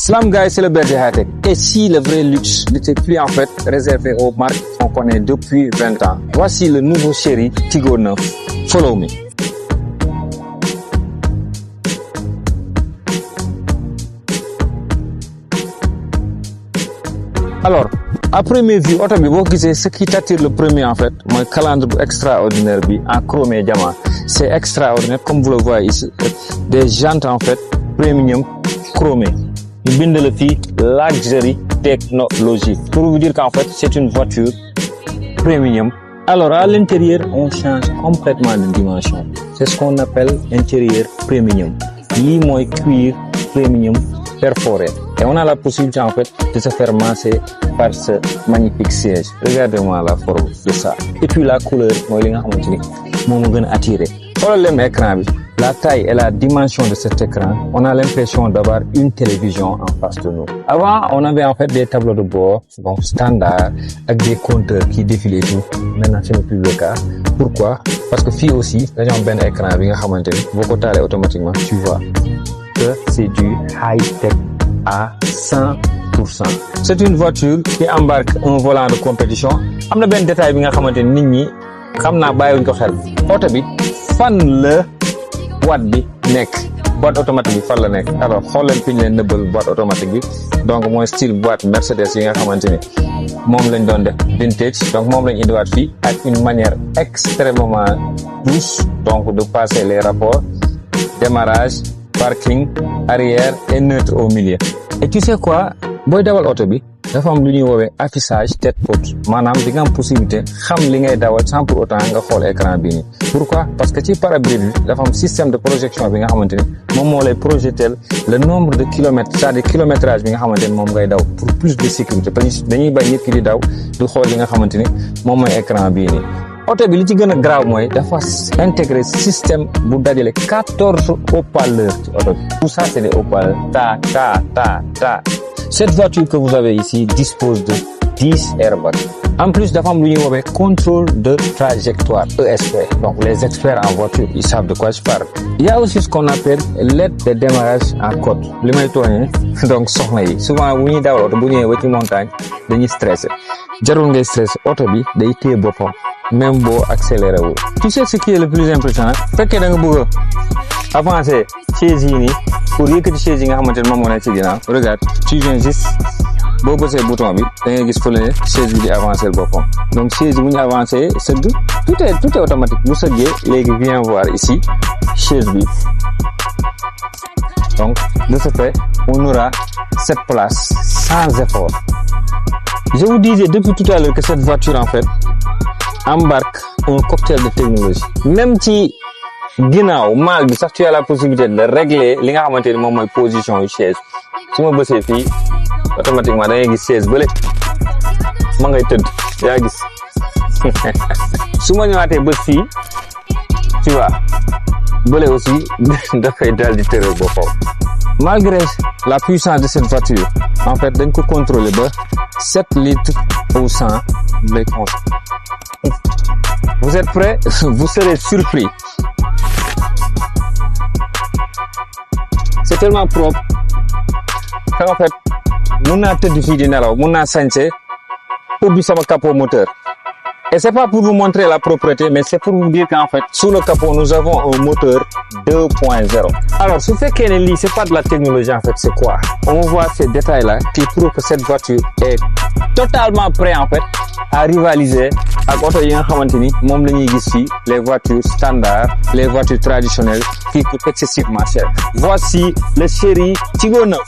Salam guys, c'est le berger high-tech. Et si le vrai luxe n'était plus en fait réservé aux marques qu'on connaît depuis 20 ans? Voici le nouveau Chery Tiggo 9. Follow me. Alors, à première vue, auto bi boo gisee ce qui t'attire le premier en fait, mooy calandre bu extraordinaire bi en chrome et diamant. C'est extraordinaire comme vous le voyez ici. Des jantes en fait premium chromé. Ñu bind la fii luxury technologie. Pour vous dire qu'en fait, c'est une voiture premium. Alors, à l'intérieur, on change complètement de dimension. C'est ce qu'on appelle intérieur premium. Lii mooy cuir premium perforé. Et on a la possibilité en fait de se faire masser par ce magnifique siège. Regardez-moi la forme de ça. Et puis la couleur, mooy li nga xamante ni moom moo gën a attiré. Xoolal leen écran bi. La taille et la dimension de cet écran, on a l'impression d'avoir une télévision en face de nous. Avant, on avait en fait des tableaux de bord, bon, standard, avec des compteurs qui défilaient tout. Maintenant, ce n'est plus le cas. Pourquoi? Parce que fii aussi, dañoo am benn écran bi nga xamante ni boo ko taalee automatiquement, tu vois que c'est du high-tech à 100%. C'est une voiture qui embarque un volant de compétition. Am na benn détail bi nga xamante ni nit ñi xam naa bàyyiwuñ ko xel. Oto bi fan la boîte bi nekk, boîte automatique bi fan la nekk. Alors xool leen fi ñu leen nëbbal boîte automatique bi, donc mooy style boîte Mercedes yi nga xamante ni moom lañ doon def vintage, donc moom lañ indiwaat fii ak une manière extrêmement douce donc de passer les rapports, démarrage, parking, arrière et neutre au milieu. Et tu sais quoi, booy dawal oto bi dafa am lu ñuy woowee affichage tête haute, maanaam di nga am possibilité xam li ngay dawal sans pour autant nga xool écran bi nii. Pourquoi? Parce que ci pare-brise bi dafa am système de projection bi nga xamante ni moom moo lay projeter le nombre de kilomètres, c'est-à-dire kilométrage bi nga xamante ni moom ngay daw pour plus de sécurité, parce que dañuy bañ nit ki di daw du xool li nga xamante ni moom mooy écran bii nii. Oto bi li ci gën a grave mooy dafa intégrer système bu dajale 14 haut-parleurs ci oto bi. Tout ça c'est des haut-parleurs ta. Cette voiture que vous avez ici dispose de 10 airbags. En plus, dafa am lu ñuy woowee contrôle de trajectoire, ESP. Donc, les experts en voiture, ils savent de quoi je parle. Il y a aussi ce qu'on appelle l'aide de démarrage en côte. Li may tooñee donc soxna yi souvent bu ñuy dawal oto bu ñëwee ba ci montagne dañuy stressé. Jarul ngay stressé, oto bi day téye boppam même boo accéléré wu. Tu sais ce qui est le plus impressionnant? Fekkee da nga bëgg a avancer chaise yi nii pour yëkkati chaise yi nga xamante ne moom moo nekk ci ginnaaw. Regarde, tu viens juste boo bësee bouton bi da ngay gis fële ne chaise bi di avancer boppam. Donc chaise bi bu ñu avancer sëgg tout est automatique. Bu sëggee léegi viens voir ici chaise bi. Donc de ce fait on aura cette place sans effort. Je vous disais depuis tout à l'heure que cette voiture en fait embarque un cocktail de technologie. Même ci ginnaaw maal bi sax tu as la possibilité de régler li nga xamante ni moom mooy position yu chaise. Su ma bësee fii automatiquement da ngay gis chaise bële ma ngay tëdd yaa gis su ma ñëwaatee bës fii tu vois bële aussi dafay daal di tëral boppam. Malgré la puissance de cette voiture en fait dañ ko contrôler ba 7 litres au 100 lay consommer. Vous êtes prêts? Vous serez surpris. C'est tellement propre qu'en fait mun naa tëdd fii di nelaw mun naa sañse ubbi sama capot moteur. Et c'est pas pour vous montrer la propreté, mais c'est pour vous dire qu'en fait sous le capot nous avons un moteur 2.0. Alors su fekkee ne lii c'est pas de la technologie en fait, c'est quoi? On voit ces détails là qui prouvent que cette voiture est totalement prête en fait à rivaliser ak oto yi nga xamante ni moom la ñuy gis fii, les voitures standards, les voitures traditionnelles qui coûtent excessivement cher. Voici le Chery Tiggo 9.